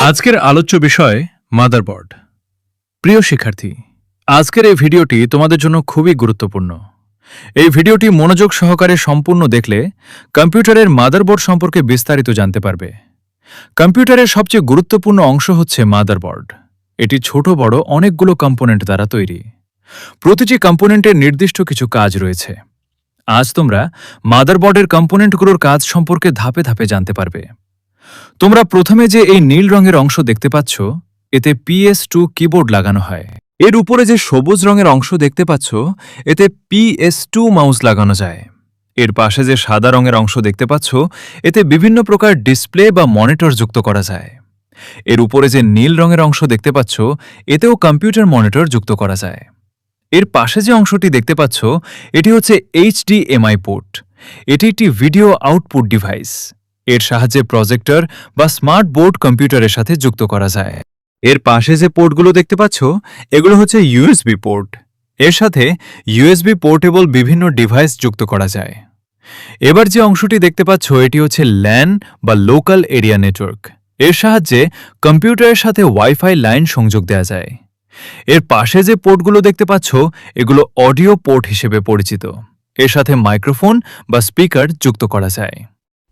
আজকের আলোচ্য বিষয় মাদারবোর্ড। প্রিয় শিক্ষার্থী, আজকের এই ভিডিওটি তোমাদের জন্য খুবই গুরুত্বপূর্ণ। এই ভিডিওটি মনোযোগ সহকারে সম্পূর্ণ দেখলে কম্পিউটারের মাদারবোর্ড সম্পর্কে বিস্তারিত জানতে পারবে। কম্পিউটারের সবচেয়ে গুরুত্বপূর্ণ অংশ হচ্ছে মাদারবোর্ড। এটি ছোট বড় অনেকগুলো কম্পোনেন্ট দ্বারা তৈরি। প্রতিটি কম্পোনেন্টের নির্দিষ্ট কিছু কাজ রয়েছে। আজ তোমরা মাদারবোর্ডের কম্পোনেন্টগুলোর কাজ সম্পর্কে ধাপে ধাপে জানতে পারবে। তোমরা প্রথমে যে এই নীল রঙের অংশ দেখতে পাচ্ছ, এতে PS2 কিবোর্ড লাগানো হয়। এর উপরে যে সবুজ রঙের অংশ দেখতে পাচ্ছ, এতে PS2 মাউস লাগানো যায়। এর পাশে যে সাদা রঙের অংশ দেখতে পাচ্ছ, এতে বিভিন্ন প্রকার ডিসপ্লে বা মনিটর যুক্ত করা যায়। এর উপরে যে নীল রঙের অংশ দেখতে পাচ্ছ, এতেও কম্পিউটার মনিটর যুক্ত করা যায়। এর পাশে যে অংশটি দেখতে পাচ্ছ, এটি হচ্ছে HDMI পোর্ট। এটি একটি ভিডিও আউটপুট ডিভাইস। এর সাহায্যে প্রজেক্টর বা স্মার্ট বোর্ড কম্পিউটারের সাথে যুক্ত করা যায়। এর পাশে যে পোর্টগুলো দেখতে পাচ্ছ, এগুলো হচ্ছে USB পোর্ট। এর সাথে USB পোর্টেবল বিভিন্ন ডিভাইস যুক্ত করা যায়। এবার যে অংশটি দেখতে পাচ্ছ, এটি হচ্ছে LAN বা লোকাল এরিয়া নেটওয়ার্ক। এর সাহায্যে কম্পিউটারের সাথে ওয়াইফাই লাইন সংযোগ দেওয়া যায়। এর পাশে যে পোর্টগুলো দেখতে পাচ্ছ, এগুলো অডিও পোর্ট হিসেবে পরিচিত। এর সাথে মাইক্রোফোন বা স্পিকার যুক্ত করা যায়।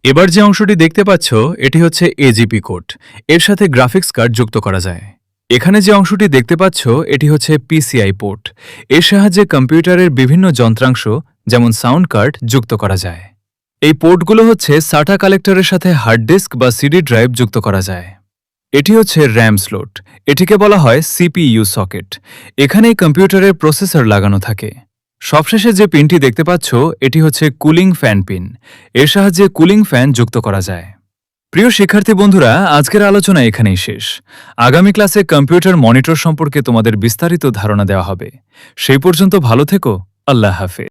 এবার যে অংশটি দেখতে পাচ্ছ, এটি হচ্ছে AGP কোড। এর সাথে গ্রাফিক্স কার্ড যুক্ত করা যায়। এখানে যে অংশটি দেখতে পাচ্ছ, এটি হচ্ছে PCI পোর্ট। এর সাহায্যে কম্পিউটারের বিভিন্ন যন্ত্রাংশ যেমন সাউন্ড কার্ড যুক্ত করা যায়। এই পোর্টগুলো হচ্ছে SATA কালেক্টরের সাথে হার্ড ডিস্ক বা CD ড্রাইভ যুক্ত করা যায়। এটি হচ্ছে RAM স্লট। এটিকে বলা হয় CPU সকেট। এখানেই কম্পিউটারের প্রসেসর লাগানো থাকে। সবশেষে যে পিনটি দেখতে পাচ্ছ, এটি হচ্ছে কুলিং ফ্যান পিন। এর সাহায্যে কুলিং ফ্যান যুক্ত করা যায়। প্রিয় শিক্ষার্থী বন্ধুরা, আজকের আলোচনা এখানেই শেষ। আগামী ক্লাসে কম্পিউটার মনিটর সম্পর্কে তোমাদের বিস্তারিত ধারণা দেওয়া হবে। সেই পর্যন্ত ভালো থেকো। আল্লাহ হাফেজ।